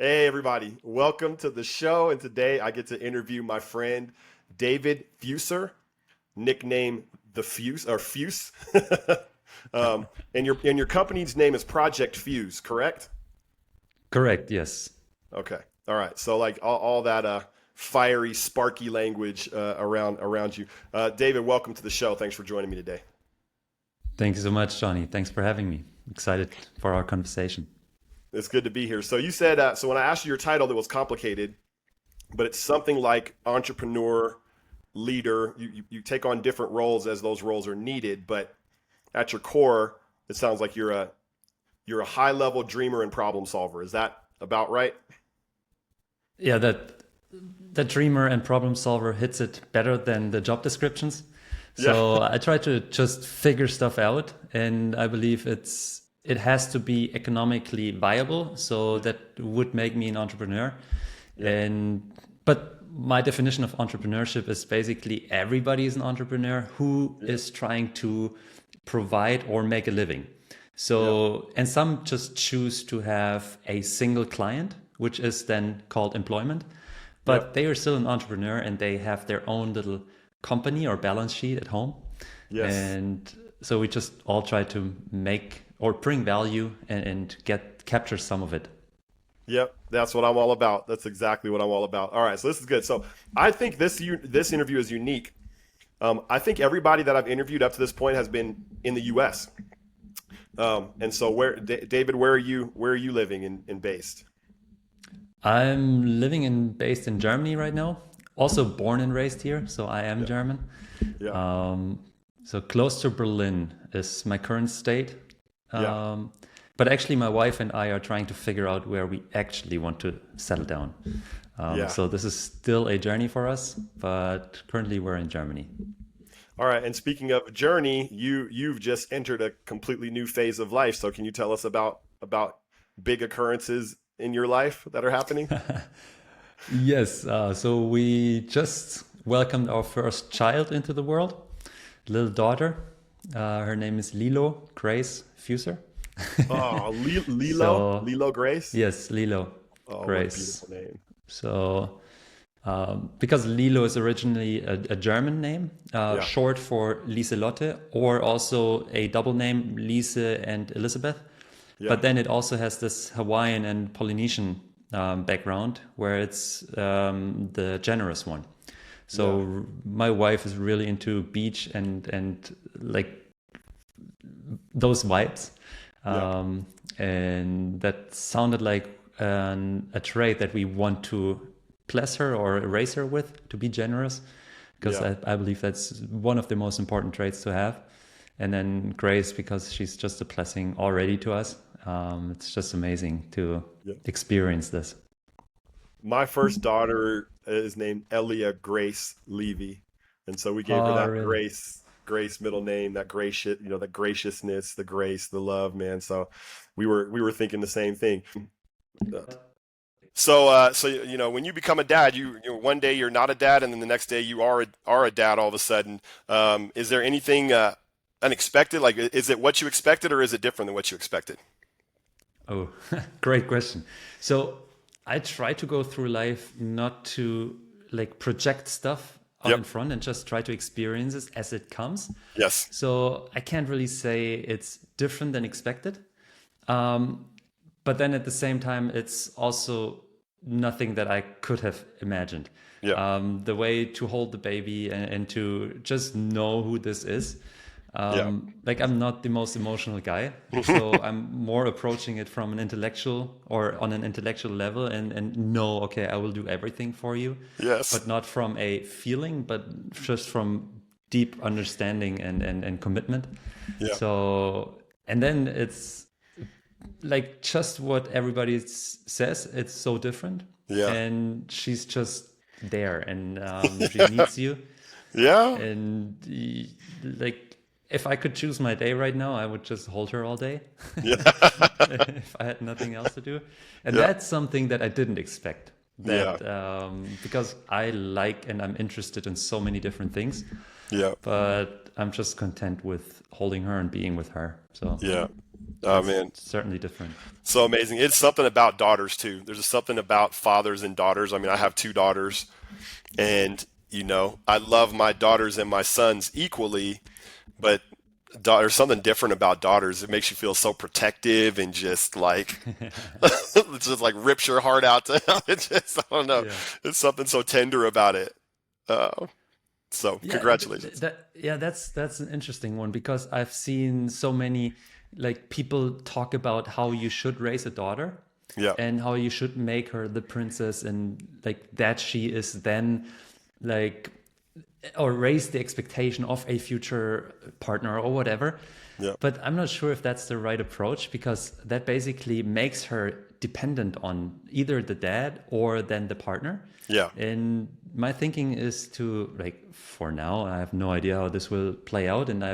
Hey, everybody. Welcome to the show. And today I get to interview my friend David Fuesser, nickname the Fuse or Fuse. And your company's name is Project Fuse, correct? Correct, yes. Okay. All right. So like all that fiery, sparky language around you. David, welcome to the show. Thanks for joining me today. Thank you so much, Johnny. Thanks for having me. Excited for our conversation. It's good to be here. So you said so when I asked you your title, it was complicated, but it's something like entrepreneur, leader. You take on different roles as those roles are needed, but at your core, it sounds like you're a high level dreamer and problem solver. Is that about right? Yeah, that dreamer and problem solver hits it better than the job descriptions. Yeah. So I try to just figure stuff out, and I believe it has to be economically viable. So that would make me an entrepreneur. Yeah. And but my definition of entrepreneurship is basically everybody is an entrepreneur who Yeah. is trying to provide or make a living. Yeah. So, and some just choose to have a single client, which is then called employment, Yeah. but they are still an entrepreneur and they have their own little company or balance sheet at home. Yes. And so we just all try to make or bring value and get capture some of it. Yep. That's what I'm all about. That's exactly what I'm all about. All right. So this is good. So I think this interview is unique. I think everybody that I've interviewed up to this point has been in the U.S. And so David, where are you living and based? I'm living in based in Germany right now. Also born and raised here, so I am Yeah. German. Yeah. Um, so close to Berlin is my current state. Yeah. Um, but actually, my wife and I are trying to figure out where we actually want to settle down. Yeah. So this is still a journey for us, but currently we're in Germany. All right. And speaking of journey, you've just entered a completely new phase of life. So can you tell us about big occurrences in your life that are happening? Yes, so we just welcomed our first child into the world, little daughter. Her name is Lilo Grace Fuser. Oh, Lilo, So Lilo Grace. yes, Lilo Oh, what a Grace. beautiful name. So because Lilo is originally a German name, Yeah. short for Lieselotte, or also a double name, Lise and Elizabeth. Yeah. But then it also has this Hawaiian and Polynesian background where it's the generous one. Yeah. So my wife is really into beach and like those vibes, Yeah. um, and that sounded like a trait that we want to bless her or raise her with, to be generous, because Yeah. I believe that's one of the most important traits to have. And then Grace, because she's just a blessing already to us. It's just amazing to Yeah. experience this. My first daughter is named Elia Grace Levy, and so we gave her Oh, that really? Grace middle name, that gracious, the graciousness, the grace, the love, man. So we were thinking the same thing. So when you become a dad, one day you're not a dad, and then the next day you are a dad all of a sudden. Is there anything unexpected? Like, is it what you expected, or is it different than what you expected? Oh, great question. So I try to go through life not to like project stuff out Yep. in front and just try to experience it as it comes. Yes. So I can't really say it's different than expected. Um, but then at the same time, it's also nothing that I could have imagined. Yeah. The way to hold the baby and to just know who this is. Yeah. Like I'm not the most emotional guy, so I'm more approaching it from an intellectual or on an intellectual level and know, okay, I will do everything for you, Yes. but not from a feeling, but just from deep understanding and commitment. Yeah. So, and then it's like just what everybody says, it's so different. Yeah. And she's just there and she needs you. Yeah. And like, if I could choose my day right now, I would just hold her all day Yeah. if I had nothing else to do. And Yeah. that's something that I didn't expect. Yeah. That because I like and I'm interested in so many different things, Yeah. but I'm just content with holding her and being with her. So Yeah. Oh It's man, certainly different. so amazing. It's something about daughters too. There's something about fathers and daughters. I mean, I have two daughters, and I love my daughters and my sons equally, but there's something different about daughters. It makes you feel so protective and just like it just like rips your heart out. It just, I don't know. Yeah. It's something so tender about it. Uh, so Yeah, congratulations. that's an interesting one because I've seen so many like people talk about how you should raise a daughter Yeah. and how you should make her the princess and like that she is then like or raise the expectation of a future partner or whatever. Yeah. But I'm not sure if that's the right approach because that basically makes her dependent on either the dad or then the partner. Yeah. And my thinking is to like for now, I have no idea how this will play out, and I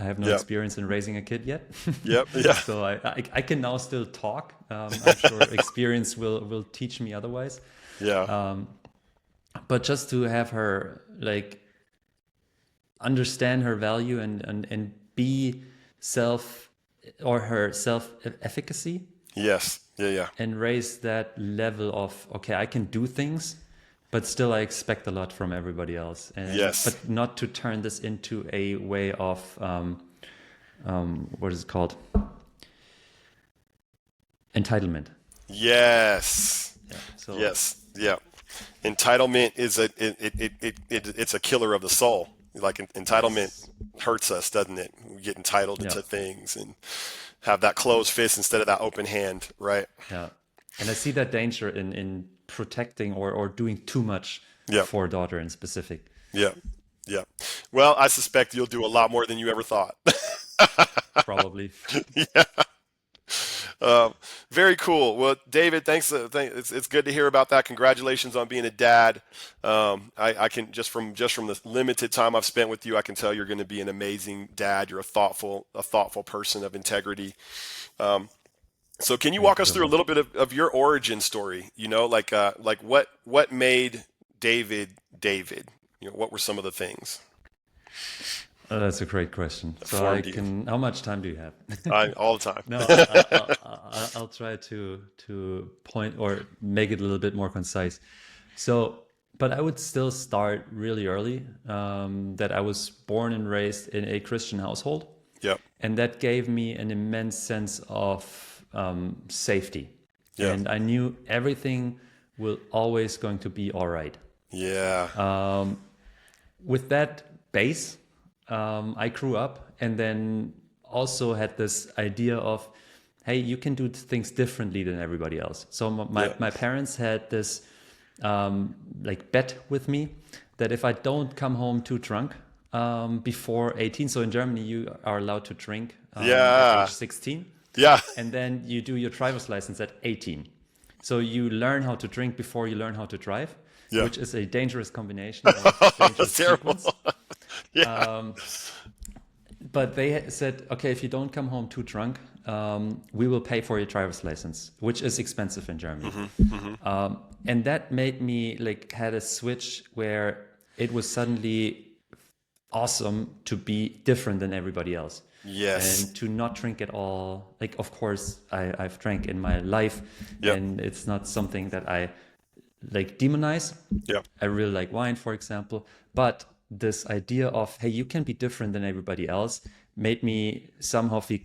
have no Yeah. experience in raising a kid yet. Yep. Yeah. So I can now still talk. I'm sure experience will teach me otherwise. Yeah. But just to have her like understand her value and be self or her self efficacy Yes. Yeah. Yeah. and raise that level of okay, I can do things, but still I expect a lot from everybody else, and Yes. but not to turn this into a way of what is it called, entitlement. Yes. Yeah. So Yes. Yeah. Entitlement is it's a killer of the soul. Like entitlement yes, hurts us, doesn't it? We get entitled yeah, to things and have that closed fist instead of that open hand, right? yeah, and I see that danger in protecting or doing too much Yeah. for a daughter in specific. Yeah. Yeah. Well, I suspect you'll do a lot more than you ever thought. Probably. Yeah. Um, Very cool. Well, David, thanks. It's good to hear about that. Congratulations on being a dad. I can just from the limited time I've spent with you, I can tell you're going to be an amazing dad. You're a thoughtful person of integrity. So can you Thank walk you us so through a much. little bit of your origin story? Like what made David David? What were some of the things That's a great question. that So I formed you? can. How much time do you have? All the time. No, I'll try to point or make it a little bit more concise. So, but I would still start really early. That I was born and raised in a Christian household, Yep. and that gave me an immense sense of safety, Yeah. and I knew everything will always going to be all right. Yeah. With that base, I grew up and then also had this idea of, hey, you can do things differently than everybody else. So Yeah. my parents had this like bet with me that if I don't come home too drunk before 18, so in Germany you are allowed to drink at age Yeah. 16, Yeah. and then you do your driver's license at 18. So you learn how to drink before you learn how to drive, Yeah. which is a dangerous combination or dangerous That's terrible. sequence. Yeah. But they said, okay, if you don't come home too drunk, we will pay for your driver's license, which is expensive in Germany. And that made me like had a switch where it was suddenly awesome to be different than everybody else Yes. and to not drink at all. Like, of course, I've drank in my life, Yep. and it's not something that I like demonize. Yep. I really like wine, for example. But this idea of, hey, you can be different than everybody else made me somehow feel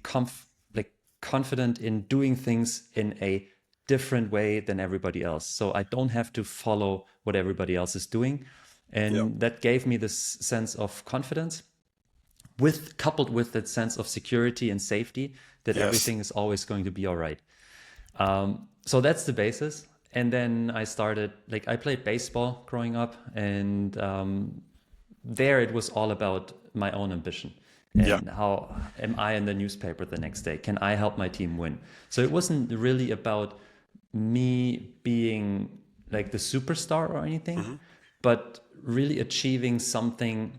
like confident in doing things in a different way than everybody else. So I don't have to follow what everybody else is doing. Yep. And that gave me this sense of confidence coupled with that sense of security and safety that Yes. everything is always going to be all right. So that's the basis. And then I started, like, I played baseball growing up, and there it was all about my own ambition Yeah. and how am I in the newspaper the next day? Can I help my team win? So it wasn't really about me being like the superstar or anything, but really achieving something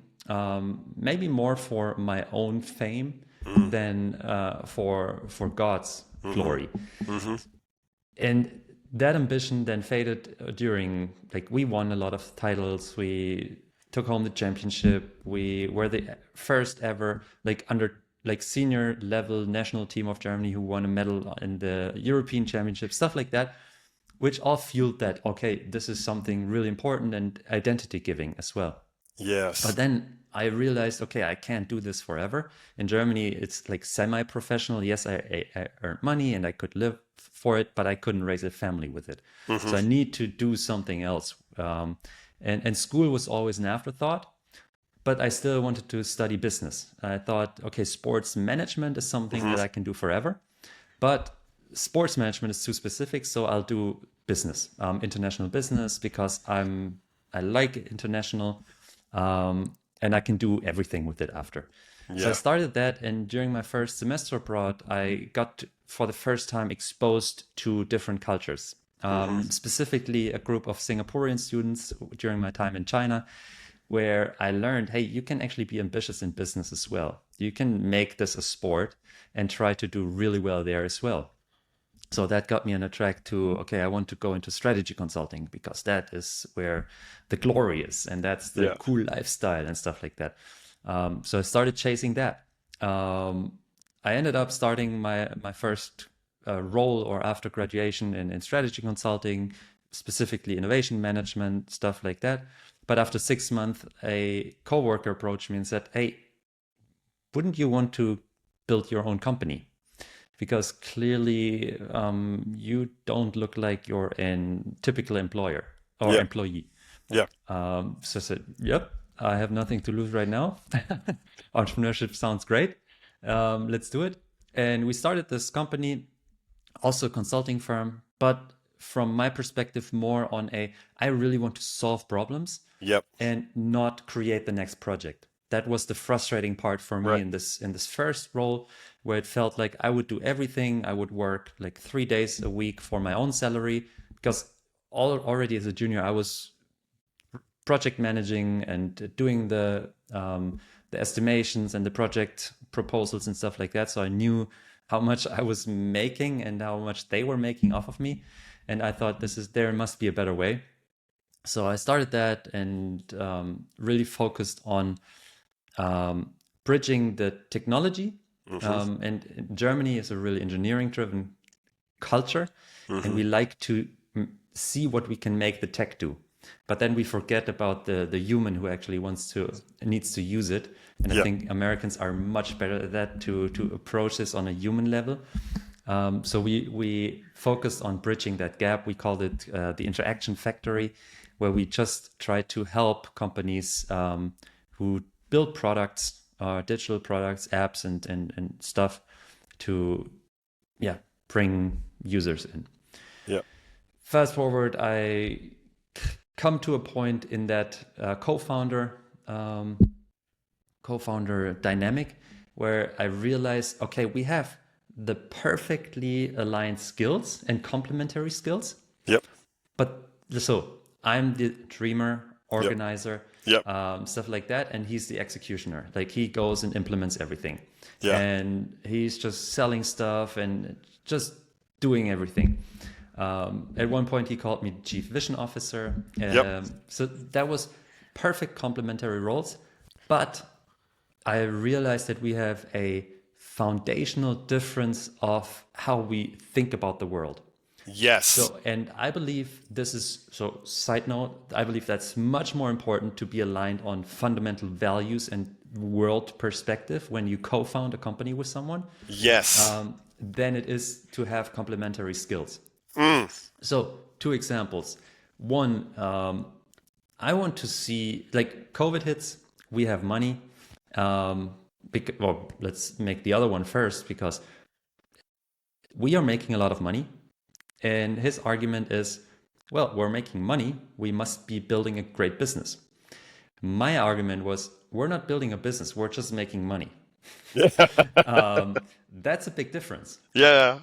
maybe more for my own fame than for God's glory. And that ambition then faded during, like, we won a lot of titles. We took home the championship. We were the first ever, like, under like senior level national team of Germany who won a medal in the European Championship, stuff like that, which all fueled that, okay, this is something really important and identity giving as well. But Yes. then I realized, okay, I can't do this forever. In Germany, it's like semi-professional. Yes, I earned money and I could live for it, but I couldn't raise a family with it. Hmm. So I need to do something else. And school was always an afterthought, but I still wanted to study business. I thought, okay, sports management is something Hmm. that I can do forever, but sports management is too specific. So I'll do business, international business, because I like international, and I can do everything with it after. So I Yeah. started that, and during my first semester abroad, I got for the first time exposed to different cultures. Hmm. Specifically, a group of Singaporean students during my time in China, where I learned, hey, you can actually be ambitious in business as well. You can make this a sport and try to do really well there as well. So that got me on a track to, okay, I want to go into strategy consulting because that is where the glory is and that's the Yeah. cool lifestyle and stuff like that. So I started chasing that. I ended up starting my first role or after graduation in strategy consulting, specifically innovation management, stuff like that. But after 6 months, a coworker approached me and said, hey, wouldn't you want to build your own company? Because clearly you don't look like you're a typical employer or Yeah. employee. Yeah. So I said, yep, I have nothing to lose right now. Entrepreneurship sounds great. Let's do it. And we started this company, also a consulting firm, but from my perspective, more on I really want to solve problems Yep. and not create the next project. That was the frustrating part for me Right. in this first role, where it felt like I would do everything. I would work like 3 days a week for my own salary, because already as a junior I was project managing and doing the estimations and the project proposals and stuff like that. So I knew how much I was making and how much they were making off of me, and I thought there must be a better way. So I started that and really focused on bridging the technology. Hmm. And Germany is a really engineering driven culture, and Hmm. we like to see what we can make the tech do. But then we forget about the human who actually needs to use it. And I Yeah. think Americans are much better at that, to approach this on a human level. So we focused on bridging that gap. We called it the Interaction Factory, where we just try to help companies who build products, digital products, apps, and stuff to bring users in. Yeah. Fast forward, I come to a point in that co-founder dynamic where I realized, okay, we have the perfectly aligned skills and complementary skills, Yep. but so I'm the dreamer, Yep. organizer, Yep. stuff like that, and he's the executioner. Like, he goes and implements everything, Yeah. and he's just selling stuff and just doing everything. At one point, he called me chief vision officer. Yep. So that was perfect complementary roles, but I realized that we have a foundational difference of how we think about the world. Yes. So, and I believe this is, so side note, I believe that's much more important to be aligned on fundamental values and world perspective when you co-found a company with someone, Yes. than it is to have complementary skills. Mm. So, two examples. One, I want to see, like, COVID hits, we have money. Well, let's make the other one first, because we are making a lot of money. And his argument is, well, we're making money, we must be building a great business. My argument was, we're not building a business, we're just making money. That's a big difference. Yeah.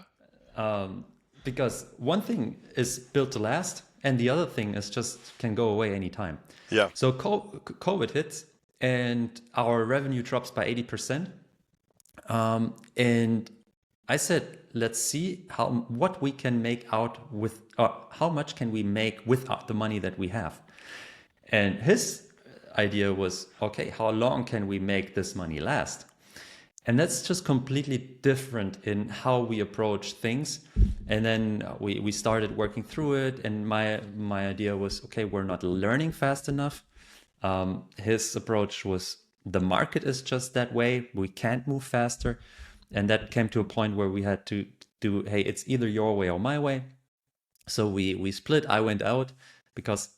Because one thing is built to last, and the other thing is just can go away anytime. Yeah. So COVID hits, and our revenue drops by 80%. And I said, let's see what we can make out with, how much can we make with the money that we have. And his idea was, okay, how long can we make this money last? And that's just completely different in how we approach things. And then we started working through it. And my idea was, okay, we're not learning fast enough. His approach was, the market is just that way. We can't move faster. And that came to a point where we had to do, hey, it's either your way or my way. So we split. I went out because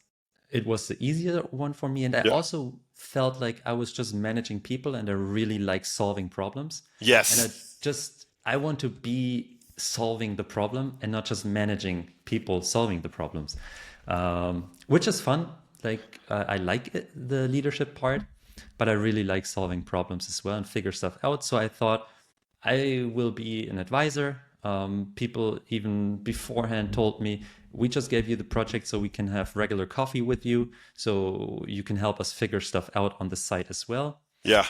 it was the easier one for me. And I Yeah. also felt like I was just managing people and I really like solving problems. And Yes. I want to be solving the problem and not just managing people solving the problems, which is fun. Like I like it, the leadership part, but I really like solving problems as well and figure stuff out. So I thought I will be an advisor. People even beforehand told me, we just gave you the project so we can have regular coffee with you, so you can help us figure stuff out on the site as well. Yeah.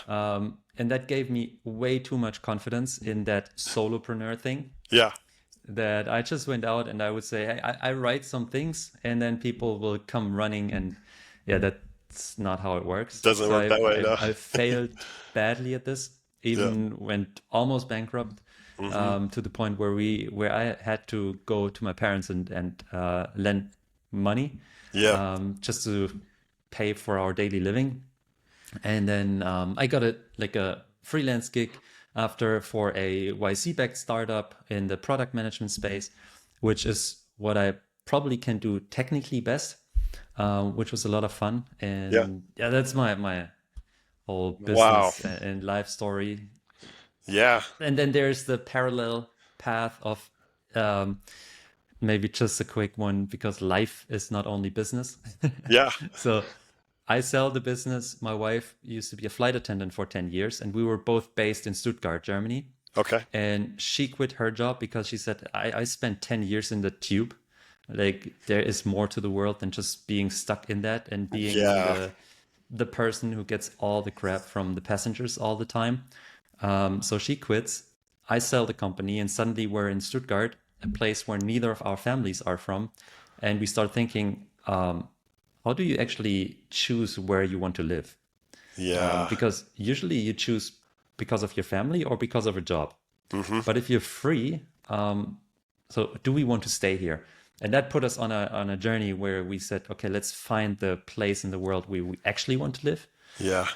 And that gave me way too much confidence in that solopreneur thing, Yeah. that I just went out and I would say, hey, I write some things and then people will come running. And yeah, that's not how it works. Doesn't So work that way, no. I failed badly at this, Yeah. even went almost bankrupt, Hmm. to the point where I had to go to my parents and lend money, Yeah. just to pay for our daily living. And then I got a freelance gig after for a YC-backed startup in the product management space, which is what I probably can do technically best, which was a lot of fun. Yeah. And yeah, that's my whole Wow. business and life story. Yeah. And then there's the parallel path of, um, maybe just a quick one, because life is not only business. Yeah. So I sell the business. My wife used to be a flight attendant for 10 years, and we were both based in Stuttgart, Germany. Okay. And she quit her job because she said, I spent 10 years in the tube. Like, there is more to the world than just being stuck in that and being Yeah. the person who gets all the crap from the passengers all the time. So she quits. I sell the company, and suddenly we're in Stuttgart, a place where neither of our families are from. And we start thinking, how do you actually choose where you want to live? Yeah. Because usually you choose because of your family or because of a job. Hmm. But if you're free, so do we want to stay here? And that put us on a journey where we said, okay, let's find the place in the world where we actually want to live. Yeah.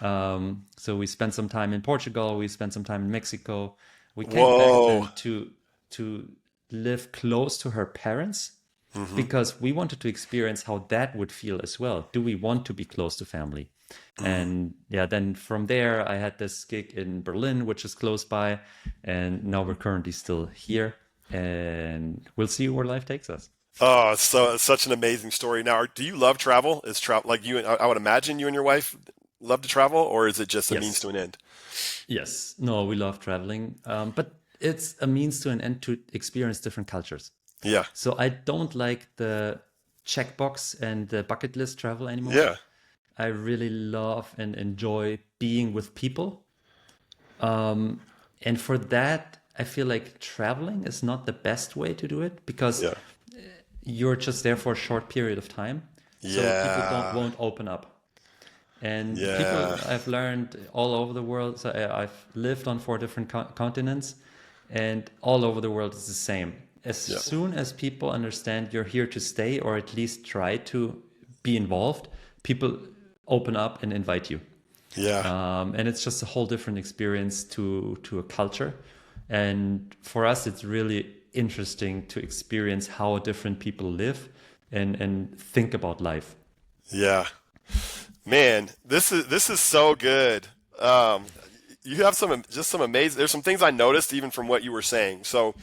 So we spent some time in Portugal, we spent some time in Mexico. We came back Whoa. then to live close to her parents, Hmm. because we wanted to experience how that would feel as well. Do we want to be close to family? Hmm. And yeah, then from there, I had this gig in Berlin, which is close by. And now we're currently still here. And we'll see where life takes us. Oh, it's such an amazing story. Now, do you love travel? Is travel like you? I would imagine you and your wife love to travel, or is it just a means Yes. to an end? Yes. No, we love traveling. But it's a means to an end to experience different cultures. Yeah. So I don't like the checkbox and the bucket list travel anymore. Yeah. I really love and enjoy being with people. And for that, I feel like traveling is not the best way to do it, because Yeah. you're just there for a short period of time. So people don't Yeah. won't open up. And people Yeah. I've learned all over the world. So I've lived on four different continents, and all over the world is the same. As Yeah. soon as people understand you're here to stay, or at least try to be involved, people open up and invite you. Yeah. And it's just a whole different experience to a culture. And for us, it's really interesting to experience how different people live and think about life. Yeah. Man, this is so good. Um, you have some amazing. There's some things I noticed even from what you were saying. So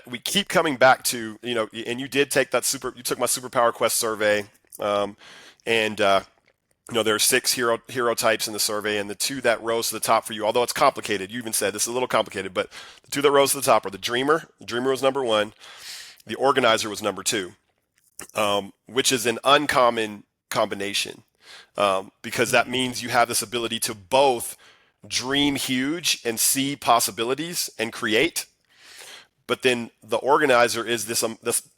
we keep coming back to, and you did take you took my superpower quest survey, and there are six hero types in the survey, and the two that rose to the top for you, although it's complicated, you even said this is a little complicated, but the two that rose to the top are the dreamer. The dreamer was number one. The organizer was number two, which is an uncommon combination, because that means you have this ability to both dream huge and see possibilities and create. But then the organizer is this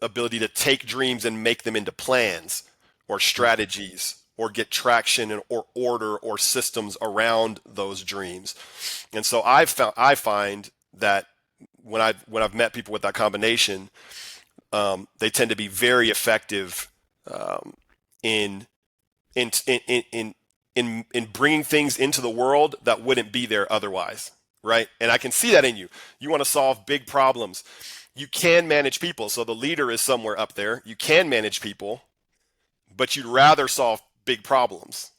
ability to take dreams and make them into plans or strategies or get traction or order or systems around those dreams. And so I find that when I've met people with that combination, they tend to be very effective in in in bringing things into the world that wouldn't be there otherwise, right? And I can see that in you. You want to solve big problems. You can manage people. So the leader is somewhere up there. You can manage people, but you'd rather solve big problems,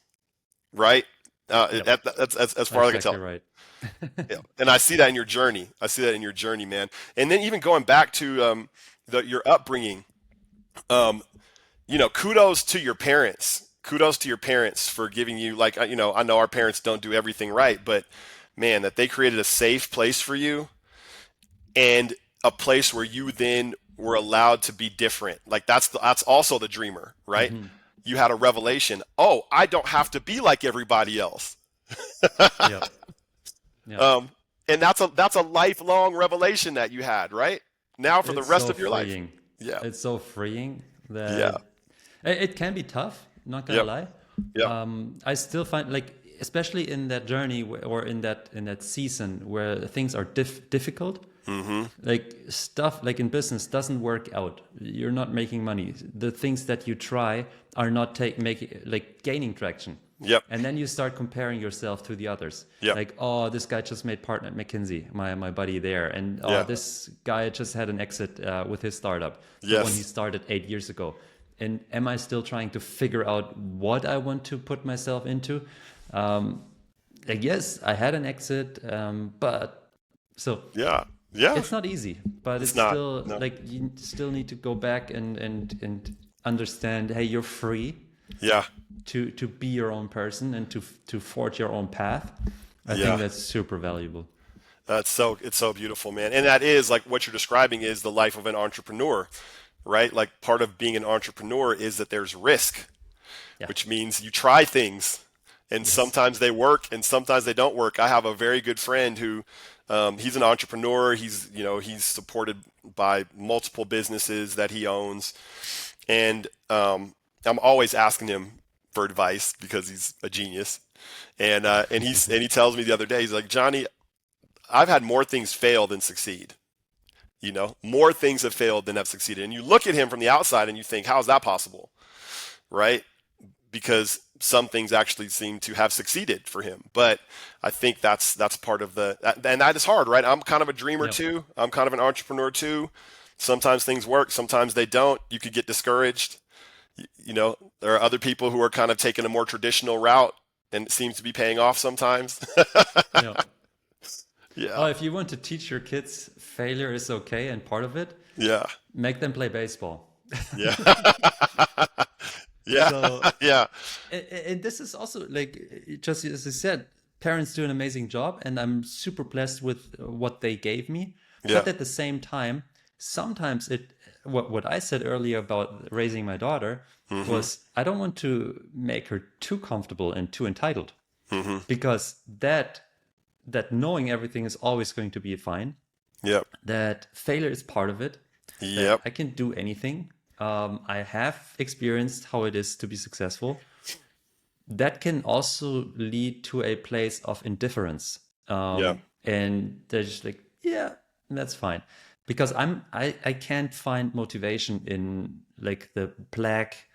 right? Yep. That's as far as I can Exactly tell. right. Yeah. And I see that in your journey. I see that in your journey, man. And then even going back to your upbringing, um, kudos to your parents. Kudos to your parents for giving you, like, I know our parents don't do everything right, but man, that they created a safe place for you and a place where you then were allowed to be different. Like that's also the dreamer, right? Hmm. You had a revelation. Oh, I don't have to be like everybody else. Yep. Yep. Um, and that's a lifelong revelation that you had, right? Now for the It's rest so of your life. freeing. Yeah. It's so freeing Yeah. that it can be tough, not gonna Yep. lie. Yep. I still find, like, especially in that journey or in that season where things are difficult, like stuff like in business doesn't work out. You're not making money. The things that you try are not making, like, gaining traction. Yep. And then you start comparing yourself to the others. Yep. Like, oh, this guy just made partner at McKinsey, my buddy there. And oh, Yeah. this guy just had an exit with his startup, the one he Yes. started 8 years ago. And am I still trying to figure out what I want to put myself into? Like, yes, I had an exit, but so Yeah. Yeah. it's not easy, but It's it's not. still No. like you still need to go back and understand, hey, you're free Yeah. to be your own person and to forge your own path. I Yeah. think that's super valuable. It's so beautiful, man. And that is like what you're describing is the life of an entrepreneur, right? Like part of being an entrepreneur is that there's risk, Yeah. which means you try things and Yes. sometimes they work and sometimes they don't work. I have a very good friend who he's an entrepreneur. He's supported by multiple businesses that he owns. And I'm always asking him for advice because he's a genius. And he tells me the other day, he's like, Johnny, I've had more things fail than succeed. More things have failed than have succeeded. And you look at him from the outside and you think, how is that possible? Right? Because some things actually seem to have succeeded for him. But I think that's part of and that is hard, right? I'm kind of a dreamer Yep. too. I'm kind of an entrepreneur too. Sometimes things work, sometimes they don't. You could get discouraged. There are other people who are kind of taking a more traditional route and it seems to be paying off sometimes. Yeah. Oh, Yeah. if you want to teach your kids failure is okay and part of it, Yeah. make them play baseball. Yeah. Yeah. So, Yeah. and this is also, like, just as I said, parents do an amazing job, and I'm super blessed with what they gave me. Yeah. But at the same time, sometimes what I said earlier about raising my daughter was I don't want to make her too comfortable and too entitled, because that knowing everything is always going to be fine, Yep. that failure is part of it, that Yep. I can do anything. I have experienced how it is to be successful. That can also lead to a place of indifference. Yeah. And they're just like, yeah, that's fine. Because I can't find motivation in, like, the black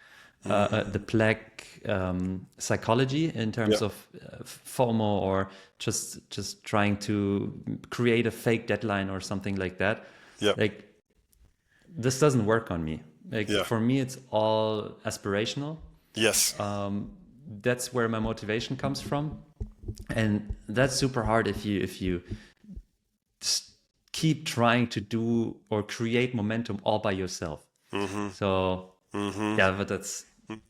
psychology in terms Yeah. of FOMO, or just trying to create a fake deadline or something like that. Yep. Like, this doesn't work on me. Like, Yeah. for me, it's all aspirational. Yes. That's where my motivation comes from, and that's super hard if you keep trying to do or create momentum all by yourself. So yeah, but that's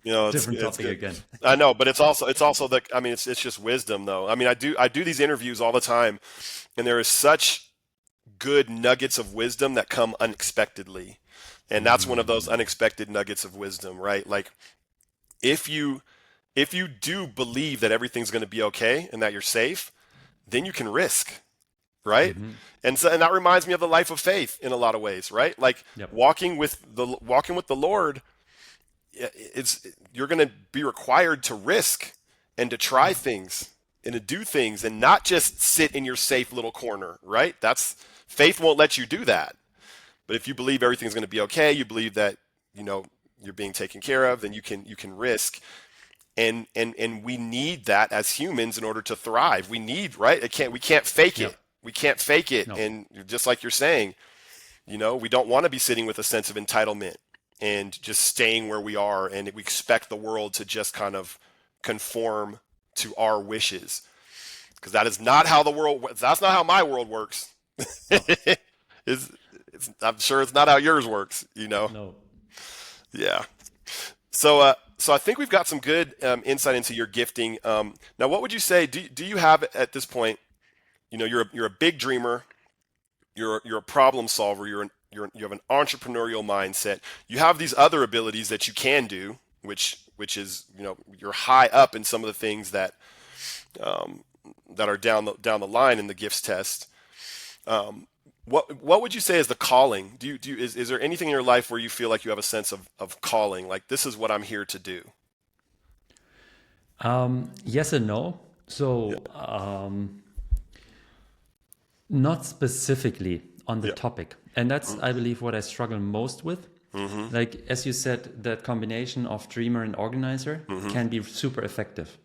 different It's topic good. again. I know, but it's also the. I mean, it's just wisdom, though. I mean, I do these interviews all the time, and there is such good nuggets of wisdom that come unexpectedly, and that's one of those unexpected nuggets of wisdom, right? Like if you do believe that everything's going to be okay and that you're safe, then you can risk, right? And that reminds me of the life of faith in a lot of ways, right? Like Yep. walking with the Lord it's you're going to be required to risk and to try things and to do things and not just sit in your safe little corner, right? That's faith won't let you do that. But if you believe everything's going to be okay, you believe that, you know, you're being taken care of, then you can risk. And we need that as humans in order to thrive. We need, right? We can't fake Yeah. it. We can't fake it. No. And just like you're saying, you know, we don't want to be sitting with a sense of entitlement and just staying where we are, and we expect the world to just kind of conform to our wishes, because that is not how the world. That's not how my world works. No. it's, I'm sure it's not how yours works. You know. No. Yeah. So I think we've got some good insight into your gifting. Now, what would you say? Do you have at this point? You know, you're a big dreamer. You're a problem solver. You have an entrepreneurial mindset. You have these other abilities that you can do, which is, you know, you're high up in some of the things that that are down the line in the gifts test. What would you say is the calling? Is there anything in your life where you feel like you have a sense of calling? Like, this is what I'm here to do. Yes and no. Yeah. So, not specifically on the Yeah. topic. And that's, I believe, what I struggle most with. Like, as you said, that combination of dreamer and organizer can be super effective.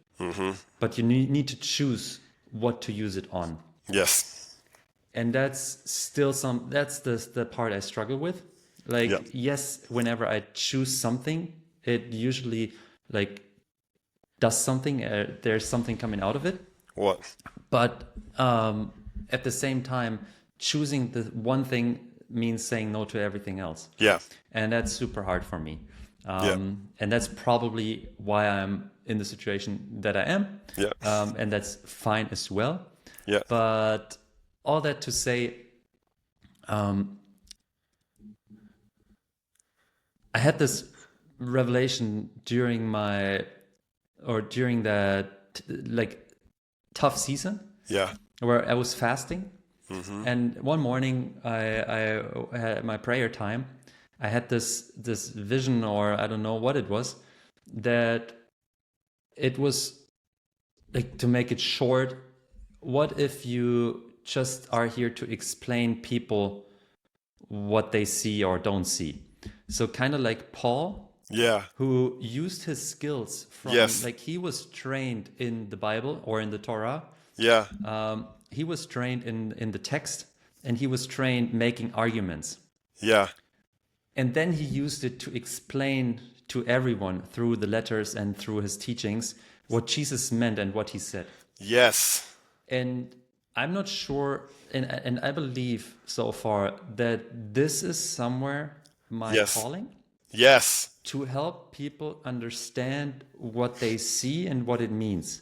But you need to choose what to use it on. Yes. And that's still that's the part I struggle with. Like, Yeah. yes, whenever I choose something, it usually like does something, there's something coming out of it. What? But at the same time, choosing the one thing means saying no to everything else. Yeah. And that's super hard for me. Yeah. And that's probably why I'm in the situation that I am. Yeah. And that's fine as well. Yeah. But all that to say, I had this revelation during that like tough season Yeah. where I was fasting. And one morning I had my prayer time. I had this vision, or I don't know what it was, that it was like, to make it short, what if you just are here to explain people what they see or don't see? So kind of like Paul, Yeah. who used his skills from, Yes. like, he was trained in the Bible or in the Torah. Yeah. He was trained in the text, and he was trained making arguments. Yeah. And then he used it to explain to everyone through the letters and through his teachings what Jesus meant and what he said. Yes. And I'm not sure, and I believe so far that this is somewhere my Yes. calling, Yes. to help people understand what they see and what it means.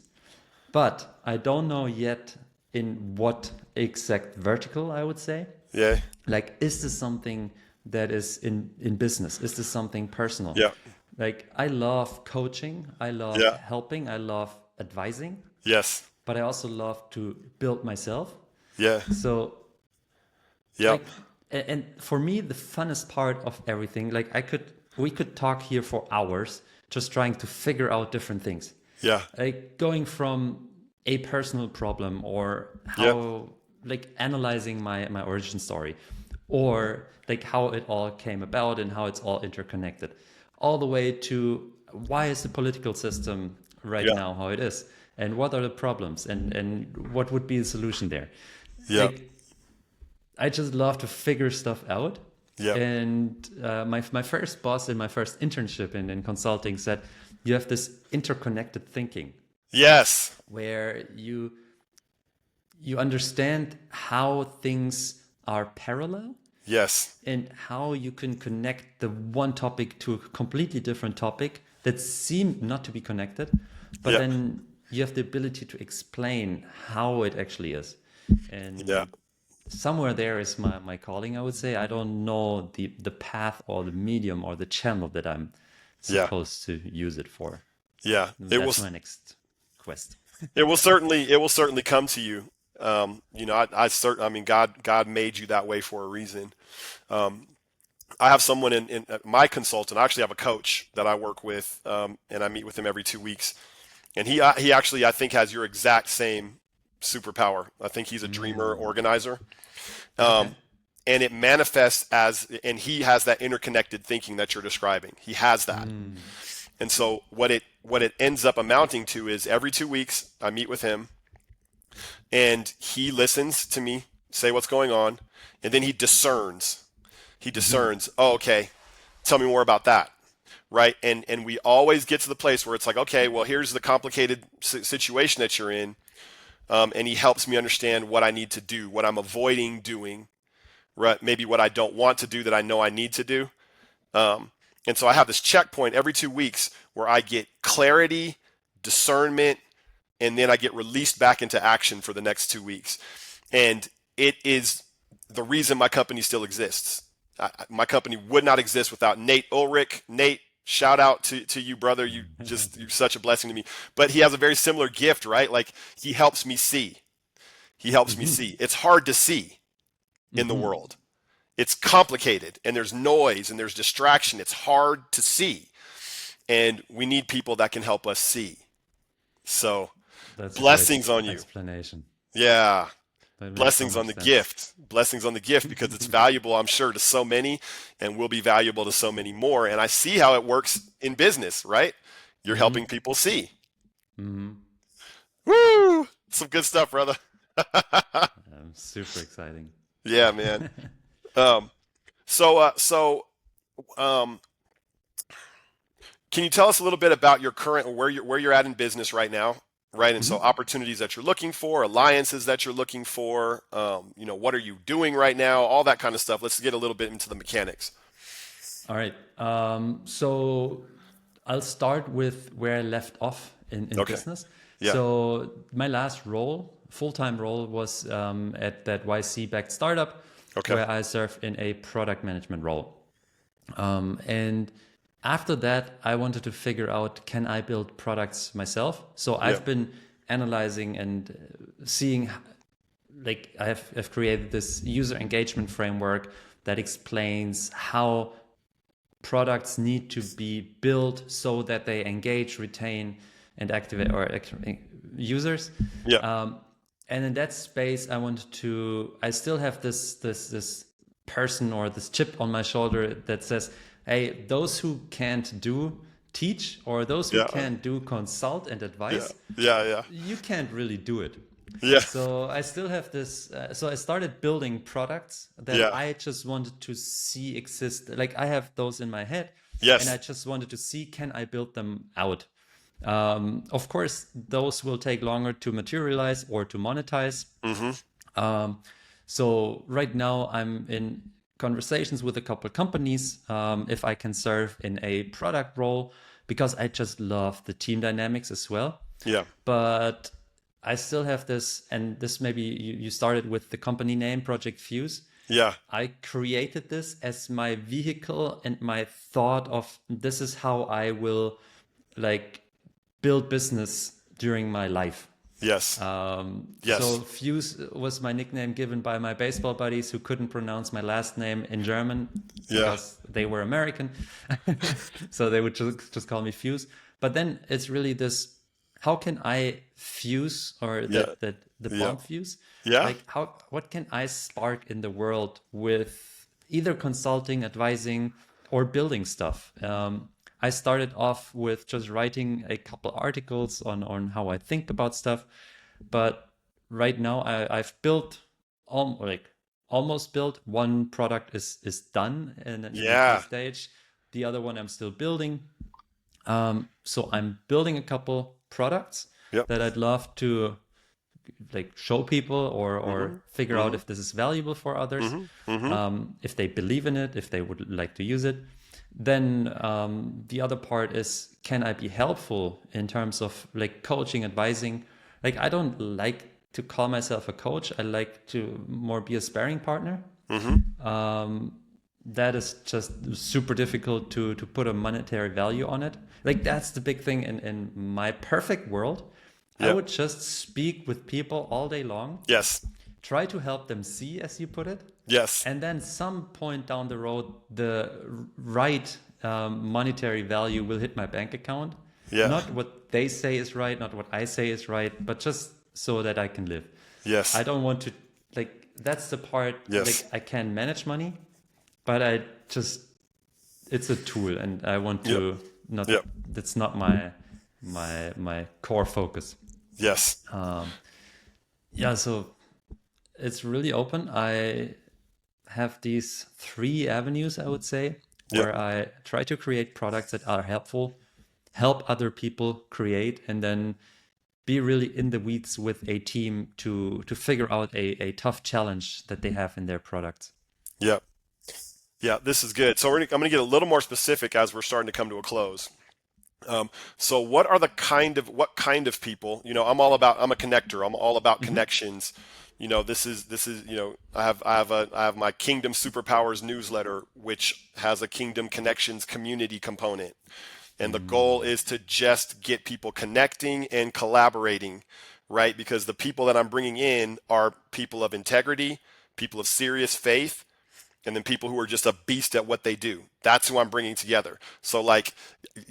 But I don't know yet in what exact vertical, I would say. Yeah. Like, is this something that is in business? Is this something personal? Yeah. Like, I love coaching, I love Yeah. helping, I love advising, Yes. but I also love to build myself. Yeah. So, Yeah. like, and for me, the funnest part of everything, like, we could talk here for hours just trying to figure out different things. Yeah. Like, going from a personal problem, or how, like, analyzing my origin story, or like how it all came about and how it's all interconnected, all the way to why is the political system right Yeah. now how it is, and what are the problems, and what would be the solution there. Yeah. Like, I just love to figure stuff out. Yeah. And my first boss in my first internship in consulting said, you have this interconnected thinking, Yes. where you understand how things are parallel, Yes. and how you can connect the one topic to a completely different topic that seem not to be connected, but Yeah. then you have the ability to explain how it actually is. And Yeah. somewhere there is my calling, I would say. I don't know the path or the medium or the channel that I'm Yeah. supposed to use it for. Yeah. It will. That's my next quest. It will certainly come to you. You know, I mean, God made you that way for a reason. I have someone in my consultant. I actually have a coach that I work with, and I meet with him every 2 weeks. And he actually, I think, has your exact same superpower. I think he's a dreamer Mm, organizer. okay. Um, and it manifests as, and he has that interconnected thinking that you're describing. He has that. Mm, And so what it ends up amounting to is every 2 weeks I meet with him and he listens to me say what's going on, and then he discerns. He mhm, discerns, oh, okay, tell me more about that. Right. And we always get to the place where it's like, okay, well, here's the complicated situation that you're in. And he helps me understand what I need to do, what I'm avoiding doing, right? Maybe what I don't want to do that I know I need to do. Um, and so I have this checkpoint every 2 weeks where I get clarity, discernment, and then I get released back into action for the next 2 weeks. And it is the reason my company still exists. My company would not exist without Nate Ulrich. Nate, shout out to you, brother. You're such a blessing to me. But he has a very similar gift, right? Like he helps me see. He helps me mhm, see. It's hard to see in the mhm. world. It's complicated and there's noise and there's distraction. It's hard to see. And we need people that can help us see. So That's a great blessings on you. explanation. Yeah. That makes so Blessings on much the sense. gift. Blessings on the gift because it's valuable, I'm sure, to so many and will be valuable to so many more. And I see how it works in business, right? You're helping Hmm. people see. Hmm. Woo! Some good stuff, brother. Super exciting. Yeah, man. Um, so um, can you tell us a little bit about your current where you're at in business right now, right? And so Mhm. opportunities that you're looking for, alliances that you're looking for, what are you doing right now, all that kind of stuff. Let's get a little bit into the mechanics. All right. So I'll start with where I left off in Okay. business. Yeah. So my last role, full-time role, was at that YC-backed startup Okay. where I served in a product management role. And after that, I wanted to figure out, can I build products myself? So Yeah. I've been analyzing and seeing, like I've created this user engagement framework that explains how products need to be built so that they engage, retain, and activate users. Yeah. Um, and in that space, I still have this person or this chip on my shoulder that says, hey, those who can't do teach, or those who Yeah. can't do consult and Yeah. advise, Yeah. Yeah. you can't really do it. Yeah. So I still have this. So I started building products that Yeah. I just wanted to see exist. Like I have those in my head, and I Yes. just wanted to see, can I build them out? Of course, those will take longer to materialize or to monetize. Mm-hmm. Um, so right now I'm in conversations with a couple of companies if I can serve in a product role because I just love the team dynamics as well. Yeah. But I still have this, and this maybe you started with the company name Project Fuse. Yeah. I created this as my vehicle and my thought of this is how I will like build business during my life. Yes. So Yes. Fuse was my nickname given by my baseball buddies who couldn't pronounce my last name in German Yeah. because they were American. So they would just call me Fuse. But then it's really this, how can I fuse or Yeah. that the Yeah. bomb fuse? Yeah. Like what can I spark in the world with either consulting, advising, or building stuff? I started off with just writing a couple articles on how I think about stuff, but right now I've built almost built. One product is done in a key Yeah. stage. The other one I'm still building. So I'm building a couple products Yep. that I'd love to like show people or Mm-hmm. figure out Mm-hmm. if this is valuable for others, Mm-hmm. Mm-hmm. if they believe in it, if they would like to use it. Then the other part is, can I be helpful in terms of like coaching, advising? Like I don't like to call myself a coach. I like to more be a sparring partner. Mm-hmm. That is just super difficult to put a monetary value on it. Like that's the big thing in my perfect world. I Yeah. would just speak with people all day long, Yes. try to help them see, as you put it, Yes. and then some point down the road, the right monetary value will hit my bank account. Yeah. Not what they say is right, not what I say is right, but just so that I can live. I Yes. don't want to, like, that's the part, like, Yes. I can manage money, but I just, it's a tool, and I want Yep. to not, Yep. that's not my core focus. Yes. Yeah, so it's really open. I have these three avenues, I would say, Yep. where I try to create products that are helpful, help other people create, and then be really in the weeds with a team to figure out a tough challenge that they have in their products. Yep. Yeah. This is good. So I'm going to get a little more specific as we're starting to come to a close. So what kind of people, I'm a connector. I'm all about connections. This is, I have my Kingdom Superpowers newsletter, which has a Kingdom Connections community component. And the goal is to just get people connecting and collaborating, right? Because the people that I'm bringing in are people of integrity, people of serious faith, and then people who are just a beast at what they do. That's who I'm bringing together. So like,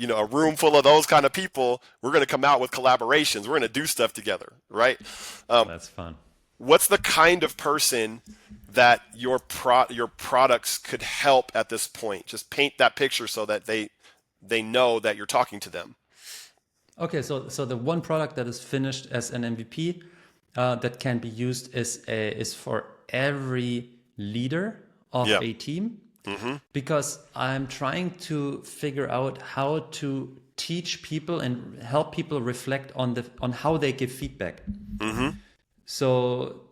a room full of those kind of people, we're going to come out with collaborations. We're going to do stuff together, right? That's fun. What's the kind of person that your products could help at this point? Just paint that picture so that they know that you're talking to them. Okay, so the one product that is finished as an MVP that can be used is for every leader of Yeah. a team, because I'm trying to figure out how to teach people and help people reflect on how they give feedback. So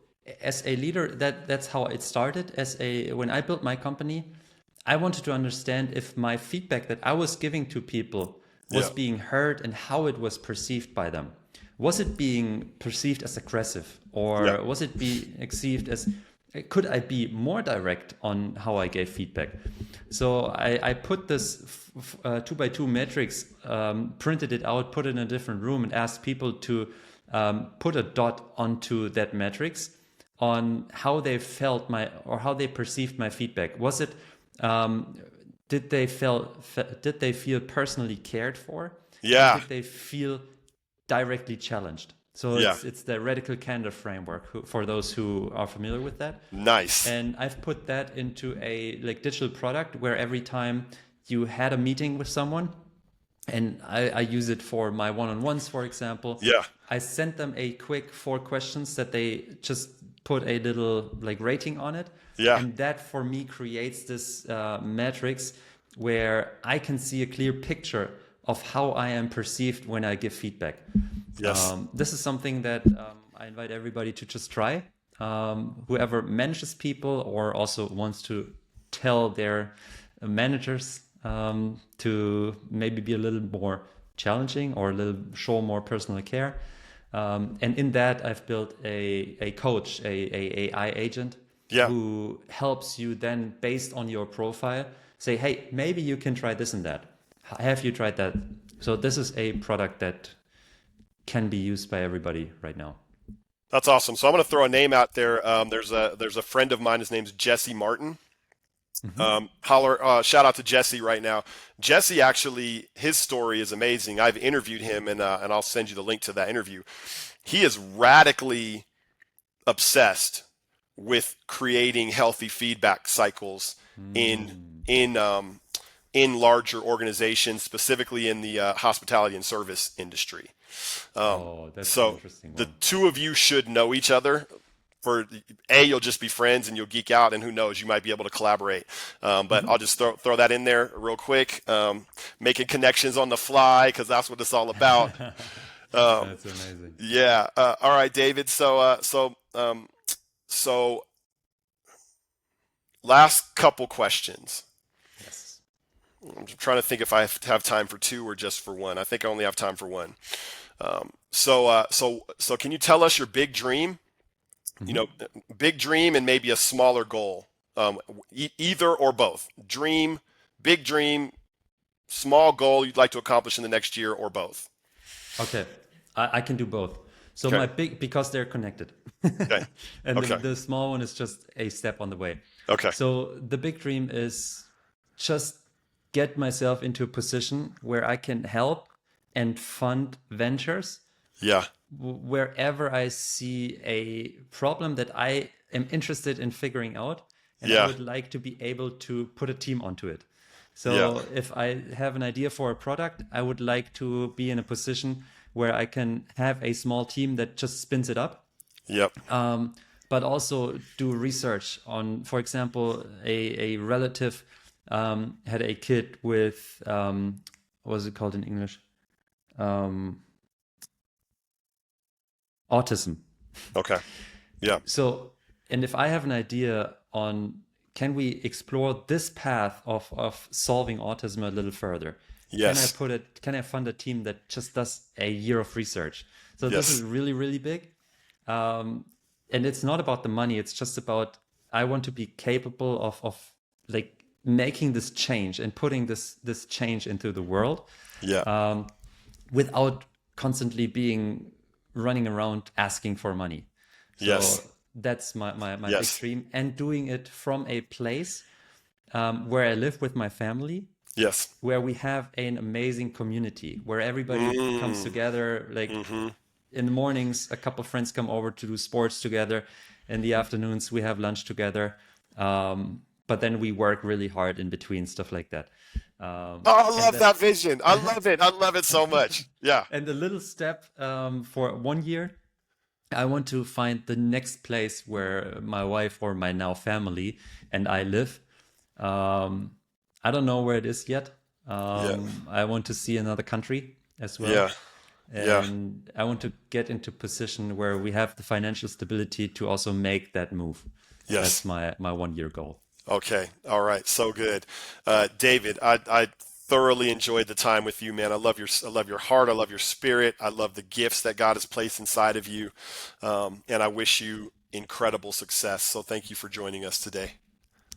as a leader, that's how it started. When I built my company, I wanted to understand if my feedback that I was giving to people was Yeah. being heard and how it was perceived by them. Was it being perceived as aggressive, Yeah. or was it being perceived as, could I be more direct on how I gave feedback? So I put this 2x2 matrix, printed it out, put it in a different room, and asked people to put a dot onto that matrix on how they felt or how they perceived my feedback. Was it, did they feel personally cared for, and Yeah. did they feel directly challenged? So Yeah. it's the radical candor framework, for those who are familiar with that. Nice. And I've put that into a digital product where every time you had a meeting with someone, and I use it for my one-on-ones, for example, Yeah. I sent them a quick 4 questions that they just put a little rating on it. Yeah. And that for me creates this matrix where I can see a clear picture of how I am perceived when I give feedback. Yes. This is something that I invite everybody to just try. Whoever manages people or also wants to tell their managers to maybe be a little more challenging or show more personal care. And in that, I've built a coach, a AI agent, Yeah. who helps you then, based on your profile, say, hey, maybe you can try this and that. Have you tried that? So this is a product that can be used by everybody right now. That's awesome. So I'm going to throw a name out there. There's a friend of mine. His name's Jesse Martin. Shout out to Jesse right now. Jesse, actually, his story is amazing. I've interviewed him, and I'll send you the link to that interview. He is radically obsessed with creating healthy feedback cycles in larger organizations, specifically in the hospitality and service industry. Oh, that's an So interesting the one. two of you should know each other. You'll just be friends and you'll geek out, and who knows, you might be able to collaborate. But I'll just throw that in there real quick. Making connections on the fly, because that's what it's all about. That's amazing. Yeah. All right, David. So last couple questions. Yes. I'm trying to think if I have time for two or just for one. I think I only have time for one. So can you tell us your big dream? You know, big dream and maybe a smaller goal. Either or both. Big dream, small goal you'd like to accomplish in the next year, or both. Okay, I can do both. So Okay. my big, because they're connected. Okay. And Okay. the small one is just a step on the way. Okay. So the big dream is just get myself into a position where I can help and fund ventures Yeah. wherever I see a problem that I am interested in figuring out, and I Yeah. would like to be able to put a team onto it. Yeah. So if I have an idea for a product, I would like to be in a position where I can have a small team that just spins it up, Yep. but also do research on, for example, a relative had a kid with, what was it called in English? Um, Autism. Okay. Yeah. So, and if I have an idea on, can we explore this path of solving autism a little further? Yes. Can I fund a team that just does a year of research? So this is Yes. really, really big. Um, and it's not about the money. It's just about, I want to be capable of like making this change and putting this change into the world, Yeah. without constantly being running around asking for money. So Yes. that's my big Yes. dream, and doing it from a place where I live with my family, Yes. where we have an amazing community, where everybody comes Mm. together. Like Mm-hmm. in the mornings, a couple of friends come over to do sports together. In the afternoons, we have lunch together. But then we work really hard in between, stuff like that. Oh, I And love then that vision. I love it. I love it so much. Yeah. and a little step for 1 year, I want to find the next place where my wife or my now family and I live. Um, I don't know where it is yet. Yeah. I want to see another country as well. Yeah. Yeah. And I want to get into a position where we have the financial stability to also make that move. That's Yes. my 1 year goal. Okay. All right. So good. David, I thoroughly enjoyed the time with you, man. I love your heart. I love your spirit. I love the gifts that God has placed inside of you. And I wish you incredible success. So thank you for joining us today.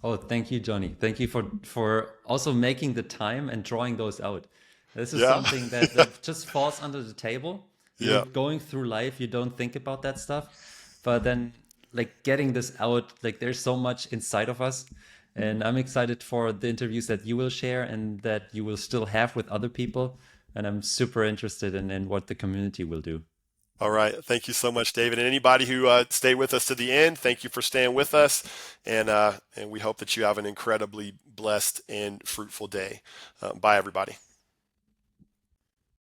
Oh, thank you, Johnny. Thank you for also making the time and drawing those out. This is Yeah. something that just falls under the table. You're Yeah. going through life, you don't think about that stuff, but then like getting this out, like there's so much inside of us. And I'm excited for the interviews that you will share and that you will still have with other people. And I'm super interested in what the community will do. All right. Thank you so much, David. And anybody who stayed with us to the end, thank you for staying with us. And we hope that you have an incredibly blessed and fruitful day. Bye, everybody.